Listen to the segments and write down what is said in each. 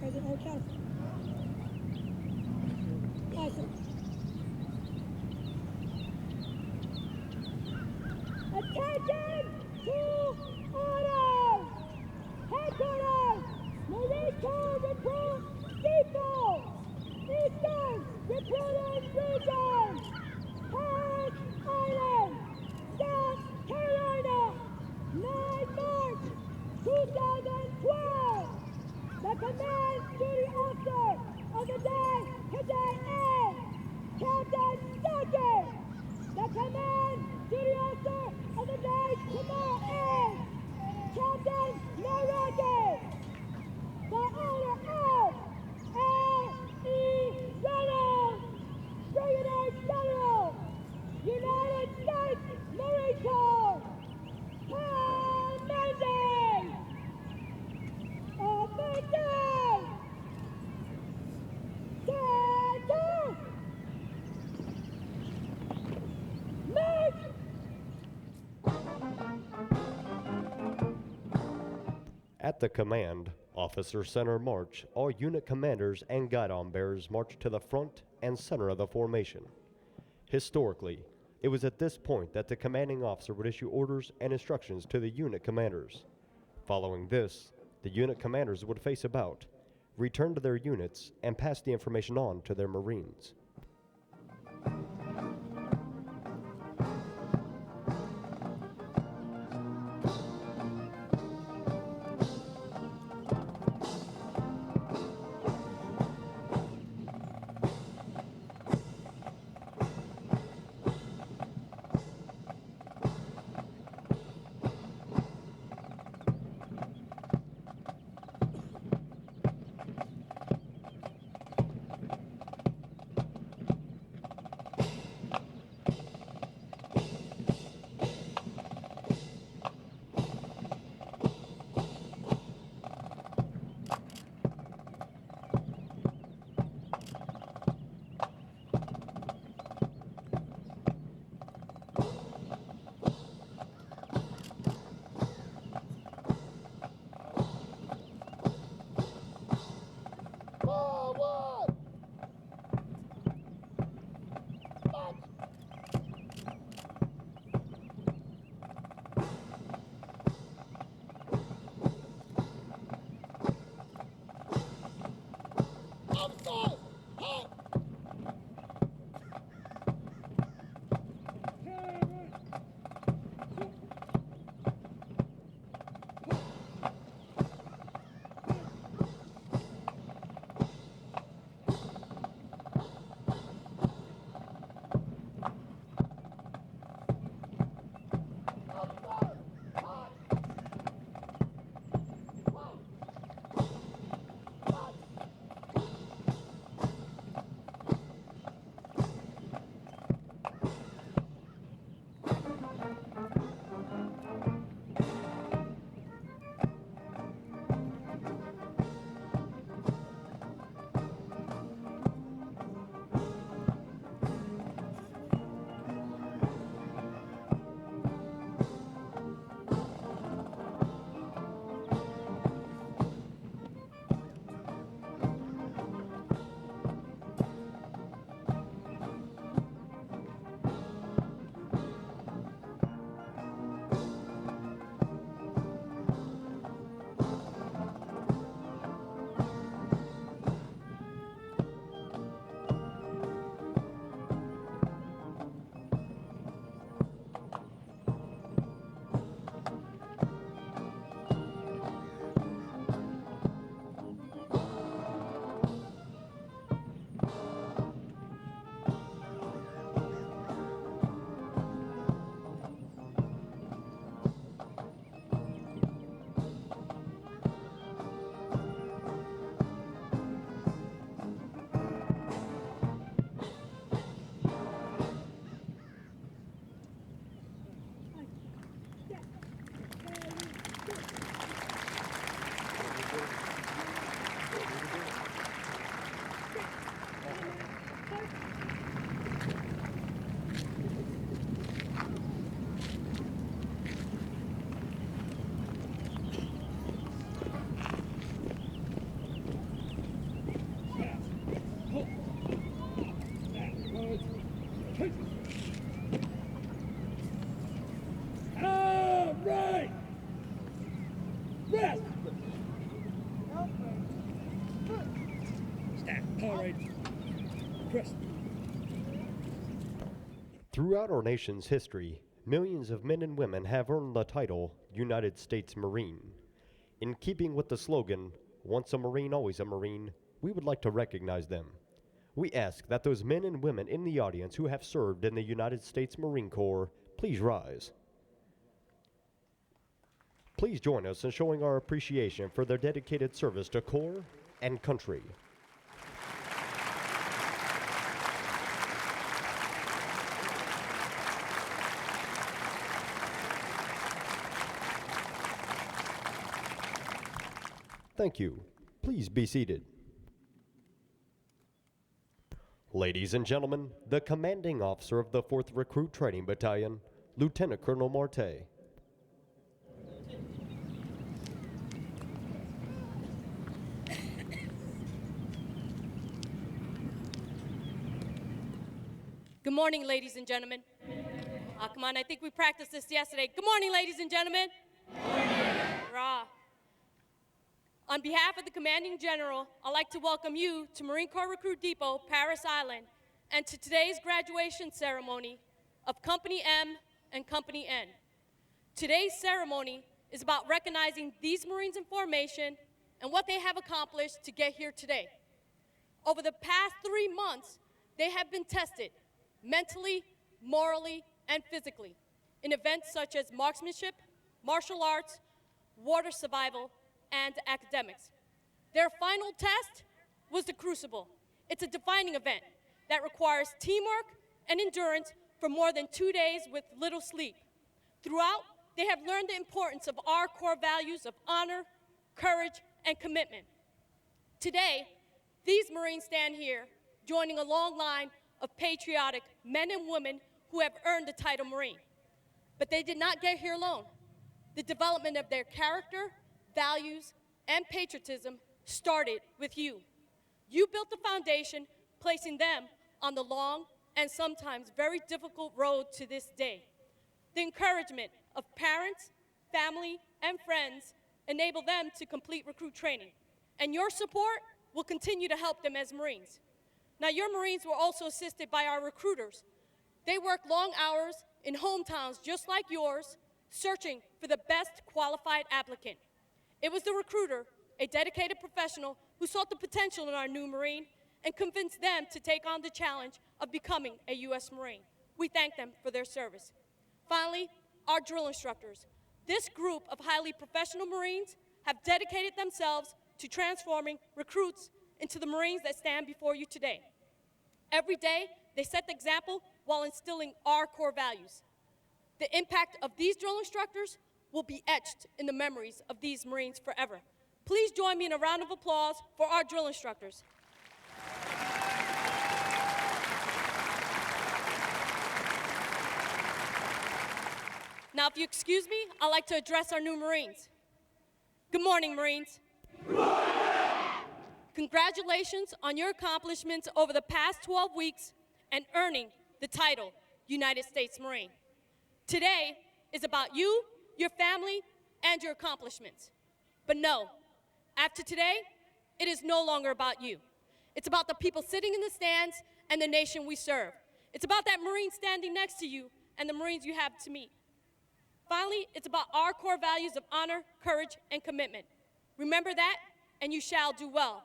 Rising or counter. License. Attention to orders! Headquarters! Marine Corps Recruit Depot! Eastern Recruiting Region! Parris Island! South Carolina! 9 March 2012! The command duty officer of the day today is Captain Sergeant! The command duty officer of the day tomorrow is Captain Naraki! By order of L.E. Reynolds, Brigadier General, United States Marine Corps, commanding! Offensive! Center! March! At the command officer center march, all unit commanders and guidon bearers march to the front and center of the formation. Historically, it was at this point that the commanding officer would issue orders and instructions to the unit commanders. Following this, the unit commanders would face about, return to their units, and pass the information on to their Marines. Rest! Stand. All right. Chris. Throughout our nation's history, millions of men and women have earned the title United States Marine. In keeping with the slogan, once a Marine, always a Marine, we would like to recognize them. We ask that those men and women in the audience who have served in the United States Marine Corps please rise. Please join us in showing our appreciation for their dedicated service to Corps and country. Thank you. Please be seated. Ladies and gentlemen, the commanding officer of the 4th Recruit Training Battalion, Lieutenant Colonel Marte. Good morning, ladies and gentlemen. Come on, I think we practiced this yesterday. Good morning, ladies and gentlemen. Good morning. Rah. On behalf of the Commanding General, I'd like to welcome you to Marine Corps Recruit Depot, Parris Island, and to today's graduation ceremony of Company M and Company N. Today's ceremony is about recognizing these Marines in formation and what they have accomplished to get here today. Over the past 3 months, they have been tested mentally, morally, and physically in events such as marksmanship, martial arts, water survival, and academics. Their final test was the Crucible. It's a defining event that requires teamwork and endurance for more than 2 days with little sleep. Throughout, they have learned the importance of our core values of honor, courage, and commitment. Today, these Marines stand here, joining a long line of patriotic men and women who have earned the title Marine. But they did not get here alone. The development of their character, values, and patriotism started with you. You built the foundation, placing them on the long and sometimes very difficult road to this day. The encouragement of parents, family, and friends enable them to complete recruit training, and your support will continue to help them as Marines. Now, your Marines were also assisted by our recruiters. They work long hours in hometowns just like yours, searching for the best qualified applicant. It was the recruiter, a dedicated professional, who saw the potential in our new Marine and convinced them to take on the challenge of becoming a U.S. Marine. We thank them for their service. Finally, our drill instructors. This group of highly professional Marines have dedicated themselves to transforming recruits into the Marines that stand before you today. Every day, they set the example while instilling our core values. The impact of these drill instructors will be etched in the memories of these Marines forever. Please join me in a round of applause for our drill instructors. Now, if you excuse me, I'd like to address our new Marines. Good morning, Marines. Good morning. Congratulations on your accomplishments over the past 12 weeks and earning the title United States Marine. Today is about you, your family, and your accomplishments. But no, after today, it is no longer about you. It's about the people sitting in the stands and the nation we serve. It's about that Marine standing next to you and the Marines you have to meet. Finally, it's about our core values of honor, courage, and commitment. Remember that, and you shall do well.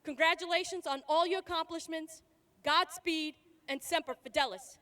Congratulations on all your accomplishments, Godspeed, and Semper Fidelis.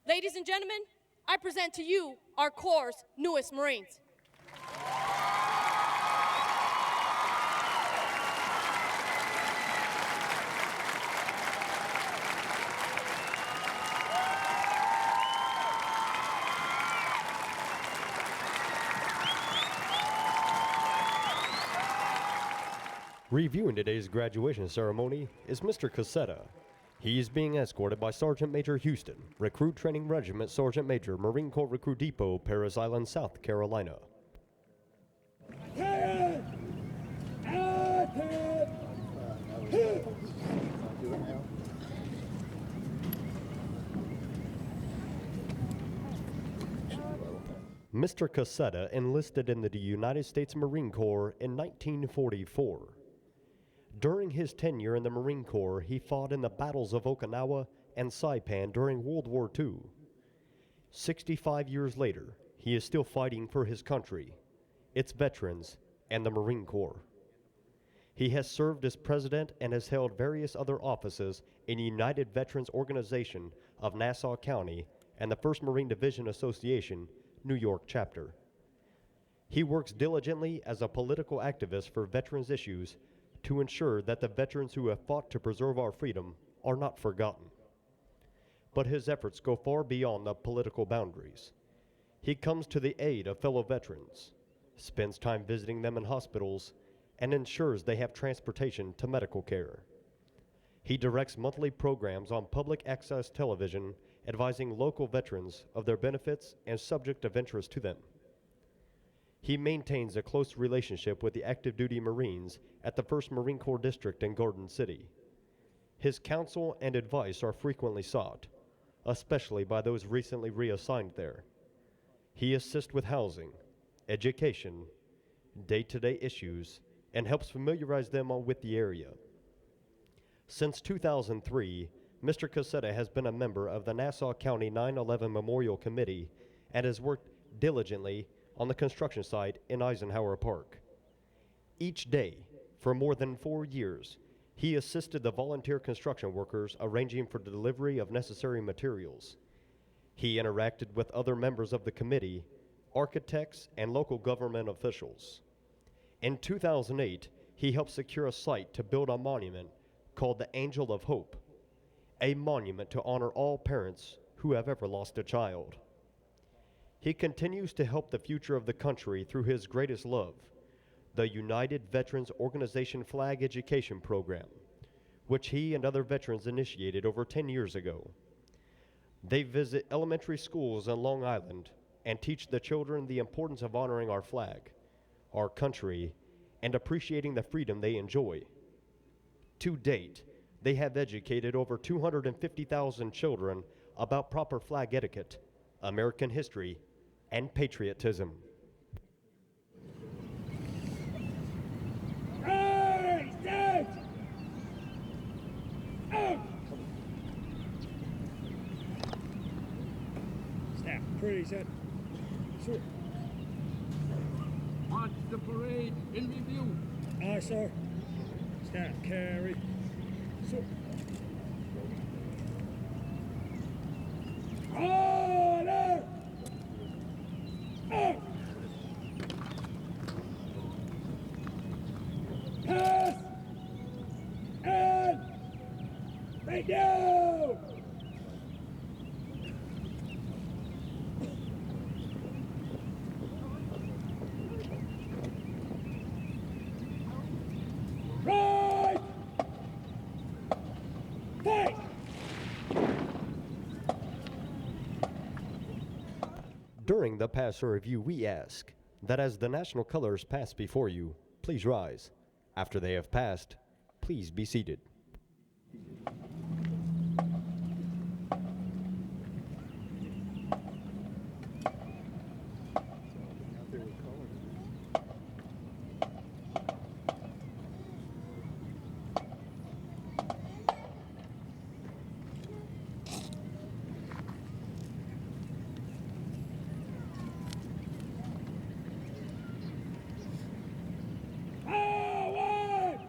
Ladies and gentlemen, I present to you our Corps' newest Marines. Reviewing today's graduation ceremony is Mr. Cassetta. He is being escorted by Sergeant Major Houston, Recruit Training Regiment Sergeant Major, Marine Corps Recruit Depot, Parris Island, South Carolina. Mr. Cassetta enlisted in the United States Marine Corps in 1944. During his tenure in the Marine Corps, he fought in the battles of Okinawa and Saipan during World War II. 65 years later, he is still fighting for his country, its veterans, and the Marine Corps. He has served as president and has held various other offices in the United Veterans Organization of Nassau County and the 1st Marine Division Association, New York chapter. He works diligently as a political activist for veterans issues to ensure that the veterans who have fought to preserve our freedom are not forgotten. But his efforts go far beyond the political boundaries. He comes to the aid of fellow veterans, spends time visiting them in hospitals, and ensures they have transportation to medical care. He directs monthly programs on public access television advising local veterans of their benefits and subject of interest to them. He maintains a close relationship with the active duty Marines at the 1st Marine Corps District in Garden City. His counsel and advice are frequently sought, especially by those recently reassigned there. He assists with housing, education, day-to-day issues, and helps familiarize them with the area. Since 2003, Mr. Cassetta has been a member of the Nassau County 9/11 Memorial Committee and has worked diligently on the construction site in Eisenhower Park. Each day, for more than 4 years, he assisted the volunteer construction workers arranging for the delivery of necessary materials. He interacted with other members of the committee, architects, and local government officials. In 2008, he helped secure a site to build a monument called the Angel of Hope, a monument to honor all parents who have ever lost a child. He continues to help the future of the country through his greatest love, the United Veterans Organization Flag Education Program, which he and other veterans initiated over 10 years ago. They visit elementary schools on Long Island and teach the children the importance of honoring our flag, our country, and appreciating the freedom they enjoy. To date, they have educated over 250,000 children about proper flag etiquette, American history, and patriotism. Hey, stand! Out! Snap, pretty set. Sir. March the parade in review. Aye, sir. Snap, carry. Sir. Order! Out! Pass! And radio! Right! Fight! During the pass and review, we ask that as the national colors pass before you, please rise. After they have passed, please be seated. Forward!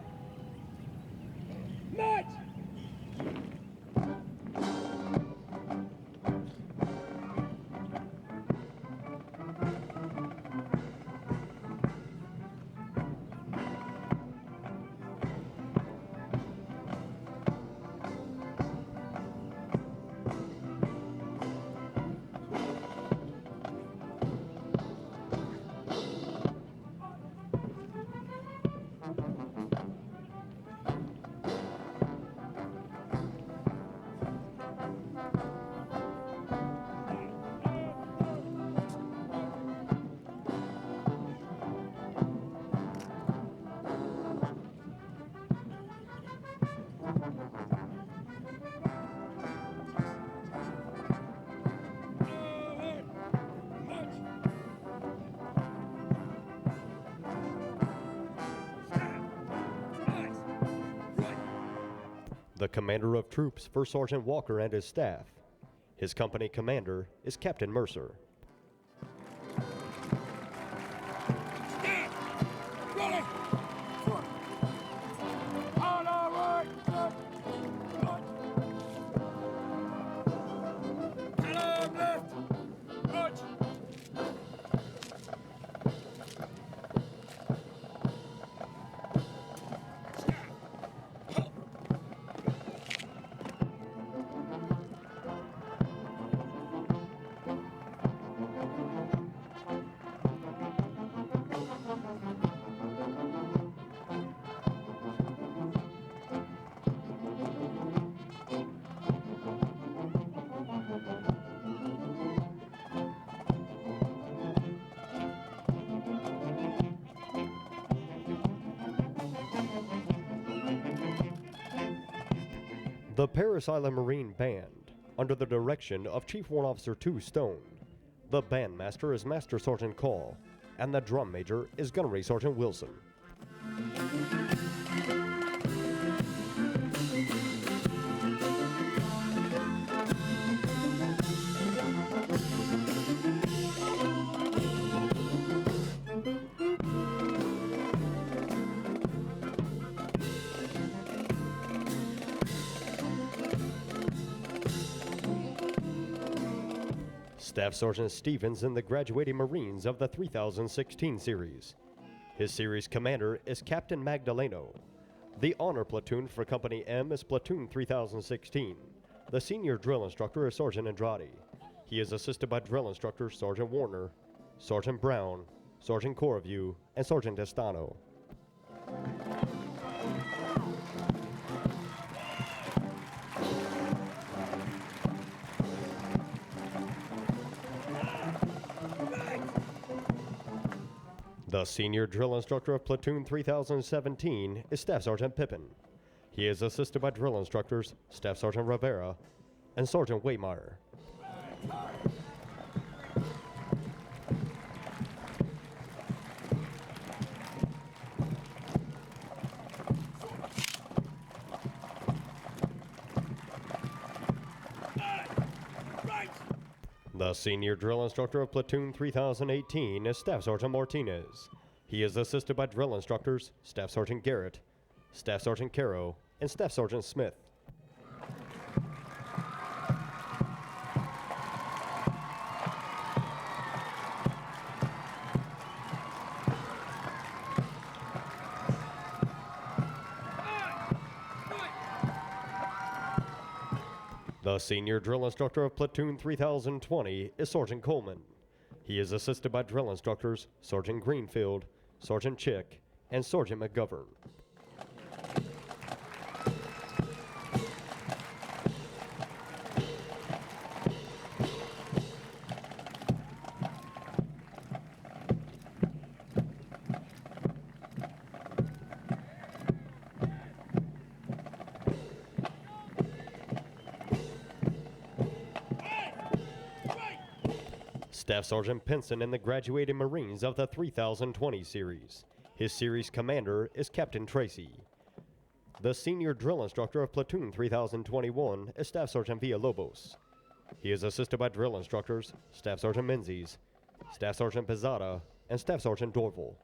The commander of troops, First Sergeant Walker, and his staff. His company commander is Captain Mercer. Stand! Ready! On our right! Alarm left! March! The Parris Island Marine Band, under the direction of Chief Warrant Officer 2 Stone. The bandmaster is Master Sergeant Call, and the drum major is Gunnery Sergeant Wilson. Staff Sergeant Stevens in the graduating Marines of the 3016 series. His series commander is Captain Magdaleno. The honor platoon for Company M is Platoon 3016. The senior drill instructor is Sergeant Andrade. He is assisted by drill instructor Sergeant Warner, Sergeant Brown, Sergeant Corview, and Sergeant Estano. The senior drill instructor of Platoon 3017 is Staff Sergeant Pippin. He is assisted by drill instructors Staff Sergeant Rivera and Sergeant Waymeyer. The senior drill instructor of Platoon 3018 is Staff Sergeant Martinez. He is assisted by drill instructors Staff Sergeant Garrett, Staff Sergeant Caro, and Staff Sergeant Smith. The senior drill instructor of Platoon 3020 is Sergeant Coleman. He is assisted by drill instructors Sergeant Greenfield, Sergeant Chick, and Sergeant McGovern. Staff Sergeant Pinson in the graduating Marines of the 3020 series. His series commander is Captain Tracy. The senior drill instructor of Platoon 3021 is Staff Sergeant Villalobos. He is assisted by drill instructors Staff Sergeant Menzies, Staff Sergeant Pizzata, and Staff Sergeant Dorval.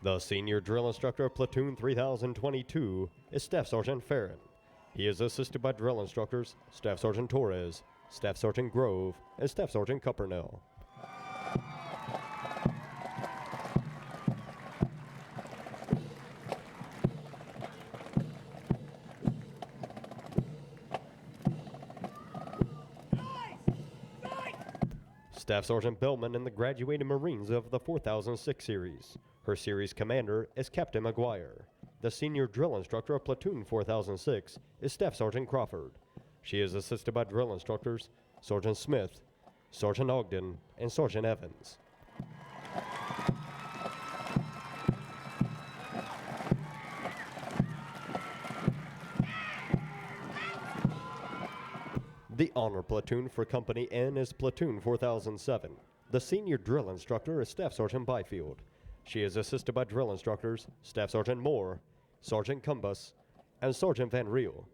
The senior drill instructor of Platoon 3022 is Staff Sergeant Farron. He is assisted by drill instructors Staff Sergeant Torres, Staff Sergeant Grove, and Staff Sergeant Cuppernell. Staff Sergeant Bellman in the graduating Marines of the 4006 series. Her series commander is Captain McGuire. The senior drill instructor of Platoon 4006 is Staff Sergeant Crawford. She is assisted by drill instructors Sergeant Smith, Sergeant Ogden, and Sergeant Evans. The honor platoon for Company N is Platoon 4007. The senior drill instructor is Staff Sergeant Byfield. She is assisted by drill instructors Staff Sergeant Moore, Sergeant Cumbus, and Sergeant Van Riel.